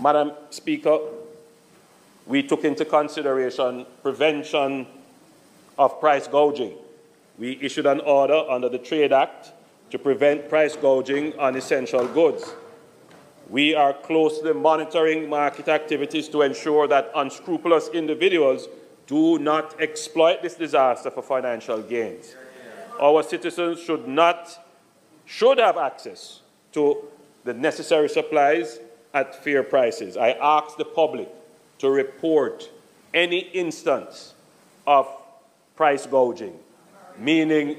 Madam Speaker, we took into consideration prevention of price gouging. We issued an order under the Trade Act to prevent price gouging on essential goods. We are closely monitoring market activities to ensure that unscrupulous individuals do not exploit this disaster for financial gains. Our citizens should have access to the necessary supplies at fair prices. I ask the public to report any instance of price gouging, meaning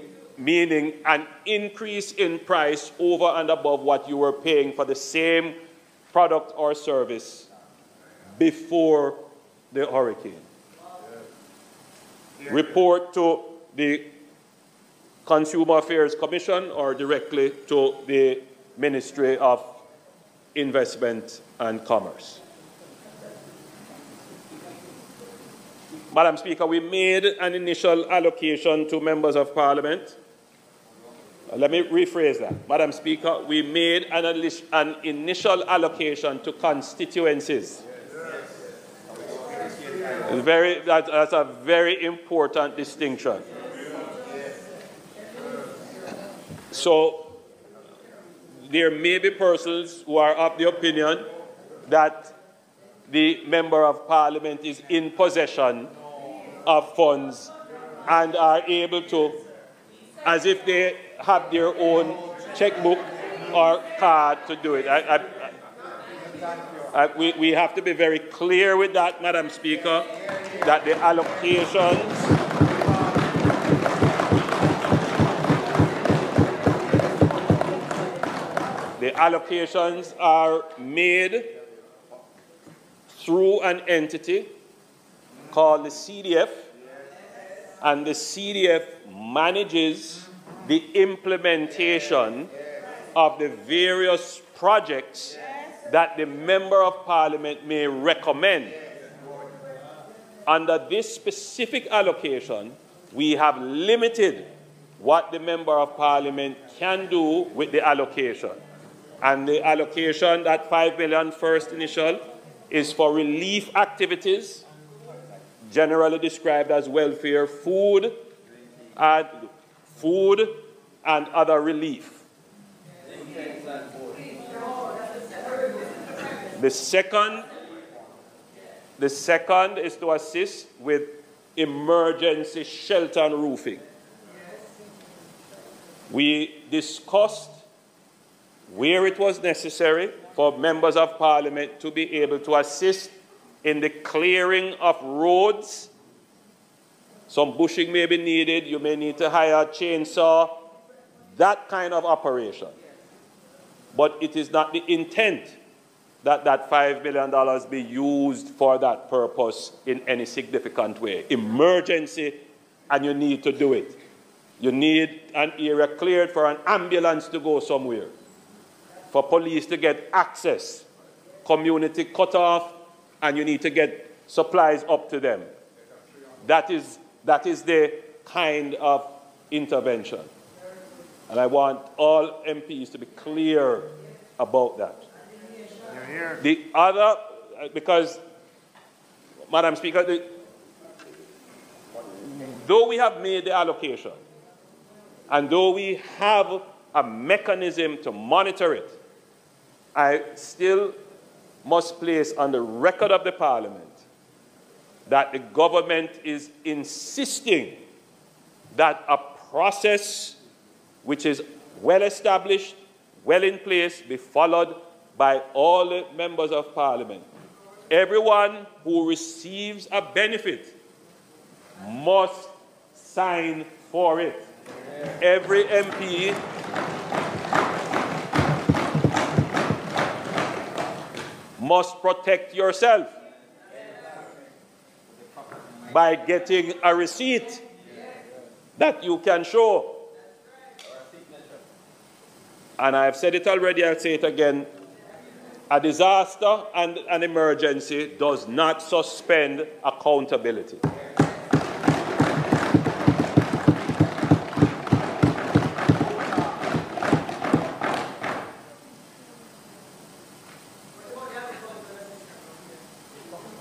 an increase in price over and above what you were paying for the same product or service before the hurricane. Report to the Consumer Affairs Commission or directly to the Ministry of Investment and Commerce. Madam Speaker, we made an initial allocation to members of Parliament. Let me rephrase that. Madam Speaker, we made an initial allocation to constituencies. That's a very important distinction. So there may be persons who are of the opinion that the Member of Parliament is in possession of funds and are able to, as if they have their own checkbook or card to do it. We have to be very clear with that, Madam Speaker, that the allocations are made through an entity called the CDF, and the CDF manages the implementation of the various projects that the Member of Parliament may recommend. Under this specific allocation, we have limited what the Member of Parliament can do with the allocation. And the allocation, that $5 million first initial, is for relief activities, generally described as welfare, food and other relief. The second is to assist with emergency shelter and roofing. We discussed where it was necessary for members of Parliament to be able to assist in the clearing of roads. Some bushing may be needed. You may need to hire a chainsaw, that kind of operation. But it is not the intent that that $5 million be used for that purpose in any significant way. Emergency, and you need to do it. You need an area cleared for an ambulance to go somewhere, for police to get access, community cut off, and you need to get supplies up to them. That is the kind of intervention. And I want all MPs to be clear about that. The other, because, Madam Speaker, though we have made the allocation, and though we have a mechanism to monitor it, I still must place on the record of the Parliament that the government is insisting that a process which is well established, well in place, be followed by all the members of Parliament. Everyone who receives a benefit must sign for it. Every MP must protect yourself by getting a receipt that you can show. And I've said it already, I'll say it again. A disaster and an emergency does not suspend accountability.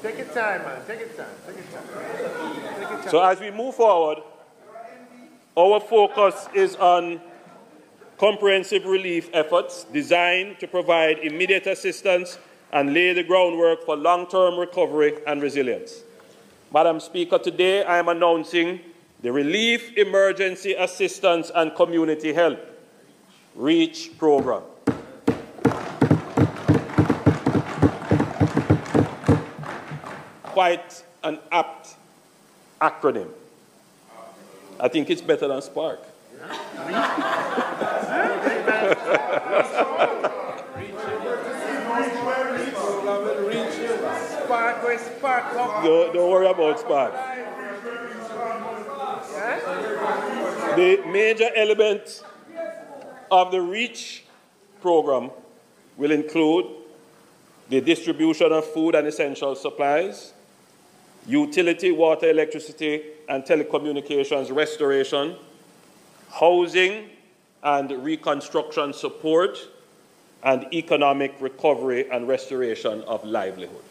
Take your time, man. Take your time. Take your time. Take your time. So as we move forward, our focus is on comprehensive relief efforts designed to provide immediate assistance and lay the groundwork for long-term recovery and resilience. Madam Speaker, today I am announcing the Relief Emergency Assistance and Community Help REACH program. Quite an apt acronym. I think it's better than Spark. Don't worry about Spark. The major element of the REACH program will include the distribution of food and essential supplies, utility, water, electricity, and telecommunications restoration, housing and reconstruction support, and economic recovery and restoration of livelihood.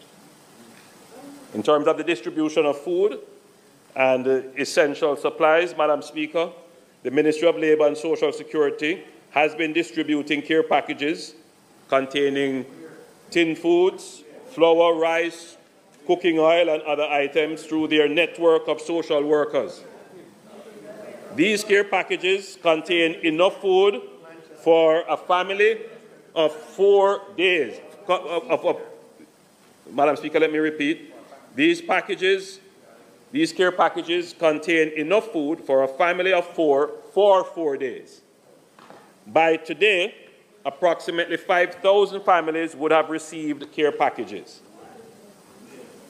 In terms of the distribution of food and essential supplies, Madam Speaker, the Ministry of Labour and Social Security has been distributing care packages containing tin foods, flour, rice, cooking oil, and other items through their network of social workers. These care packages contain enough food for a family of 4 days. Madam Speaker, let me repeat. These care packages contain enough food for a family of 4 for 4 days. By today, approximately 5,000 families would have received care packages.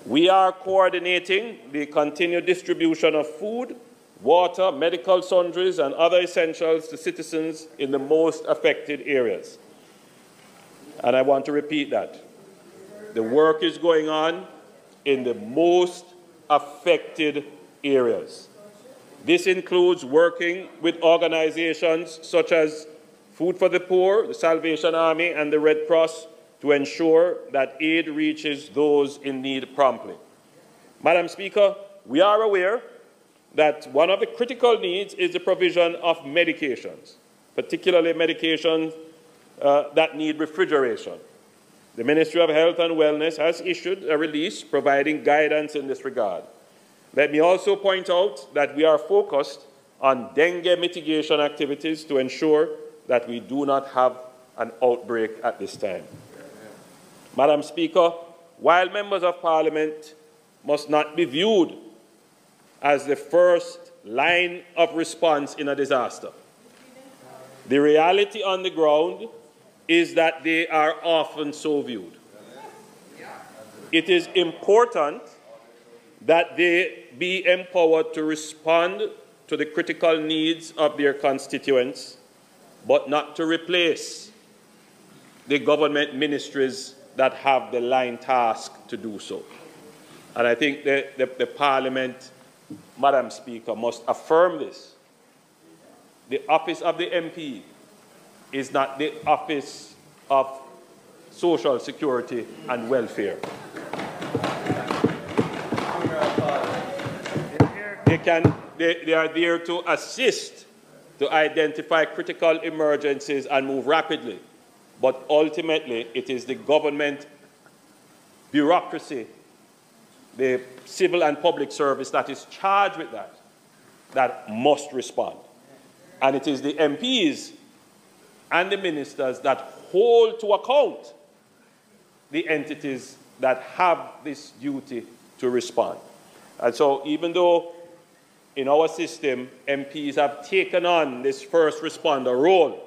We are coordinating the continued distribution of food, water, medical sundries, and other essentials to citizens in the most affected areas. And I want to repeat that. The work is going on in the most affected areas. This includes working with organizations such as Food for the Poor, the Salvation Army, and the Red Cross to ensure that aid reaches those in need promptly. Madam Speaker, we are aware that one of the critical needs is the provision of medications, particularly medications that need refrigeration. The Ministry of Health and Wellness has issued a release providing guidance in this regard. Let me also point out that we are focused on dengue mitigation activities to ensure that we do not have an outbreak at this time. Madam Speaker, while members of Parliament must not be viewed as the first line of response in a disaster, the reality on the ground is that they are often so viewed. It is important that they be empowered to respond to the critical needs of their constituents, but not to replace the government ministries that have the line task to do so. And I think the Parliament, Madam Speaker, must affirm this. The office of the MP is not the office of social security and welfare. They are there to assist, to identify critical emergencies and move rapidly. But ultimately, it is the government bureaucracy, the civil and public service that is charged with that must respond. And it is the MPs and the ministers that hold to account the entities that have this duty to respond. And so even though in our system, MPs have taken on this first responder role,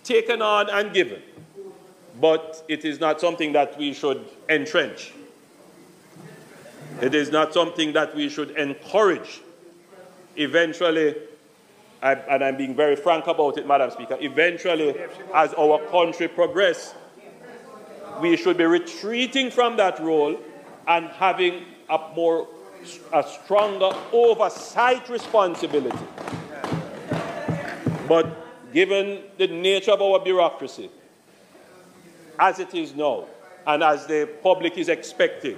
taken on and given, but it is not something that we should entrench. It is not something that we should encourage. Eventually, and I'm being very frank about it, Madam Speaker, eventually, as our country progresses, we should be retreating from that role and having a stronger oversight responsibility. But given the nature of our bureaucracy, as it is now, and as the public is expecting,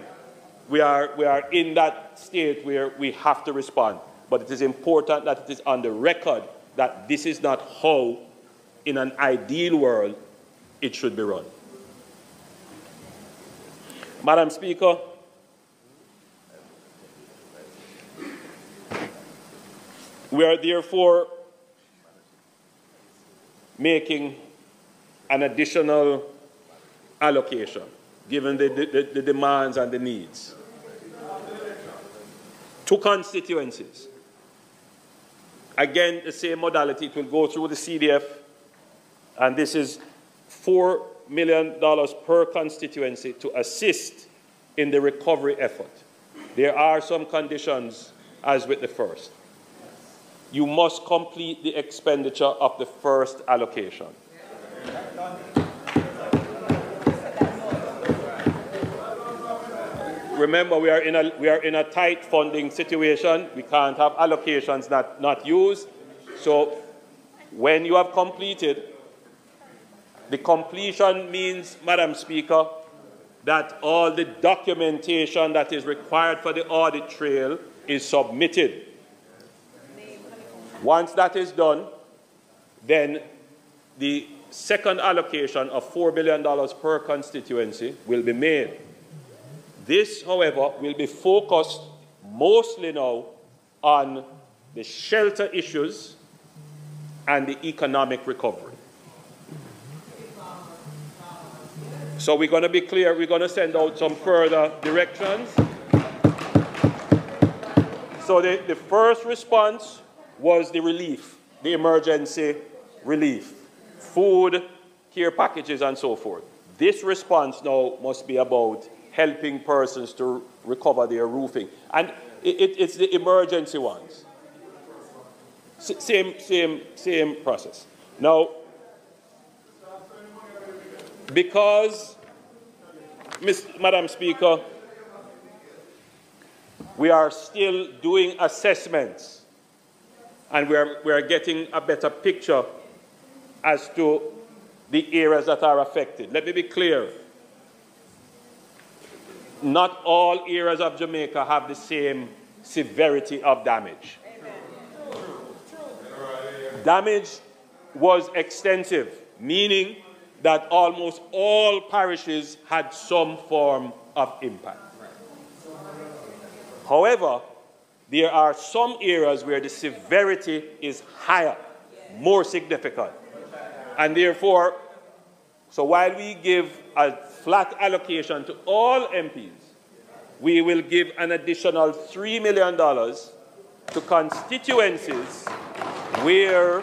we are in that state where we have to respond. But it is important that it is on the record that this is not how, in an ideal world, it should be run. Madam Speaker, we are therefore making an additional allocation, given the demands and the needs. 2 constituencies. Again, the same modality. It will go through the CDF, and this is $4 million per constituency to assist in the recovery effort. There are some conditions, as with the first. You must complete the expenditure of the first allocation. Remember, we are in a tight funding situation. We can't have allocations not used. So when you have completed, the completion means, Madam Speaker, that all the documentation that is required for the audit trail is submitted. Once that is done, then the second allocation of $4 billion per constituency will be made. This, however, will be focused mostly now on the shelter issues and the economic recovery. So we're going to be clear, we're going to send out some further directions. So the first response was the relief, the emergency relief, food, care packages, and so forth. This response now must be about helping persons to recover their roofing. And it's the emergency ones. Same process. Now, because, Madam Speaker, we are still doing assessments, and we are getting a better picture as to the areas that are affected. Let me be clear. Not all areas of Jamaica have the same severity of damage. Damage was extensive, meaning that almost all parishes had some form of impact. However, there are some areas where the severity is higher, more significant. And therefore, so while we give a flat allocation to all MPs, we will give an additional $3 million to constituencies where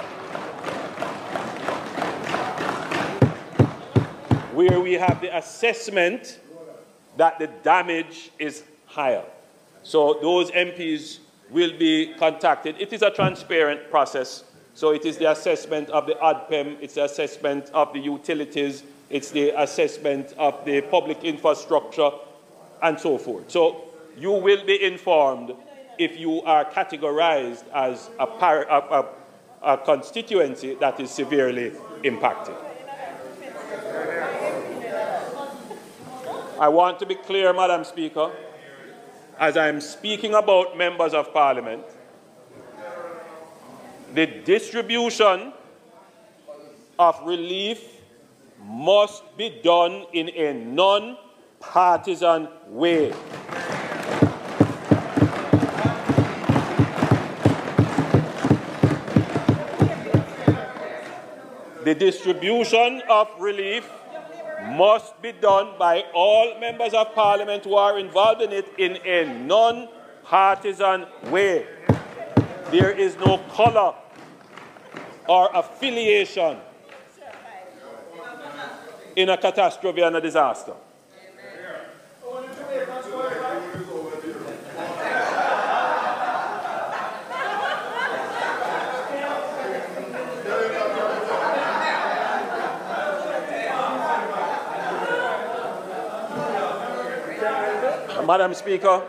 we have the assessment that the damage is higher. So those MPs will be contacted. It is a transparent process. So it is the assessment of the ADPEM, it's the assessment of the utilities, it's the assessment of the public infrastructure, and so forth. So you will be informed if you are categorized as a constituency that is severely impacted. I want to be clear, Madam Speaker, as I am speaking about members of Parliament, the distribution of relief must be done in a non-partisan way. The distribution of relief must be done by all members of Parliament who are involved in it in a non-partisan way. There is no color or affiliation in a catastrophe and a disaster. Madam Speaker,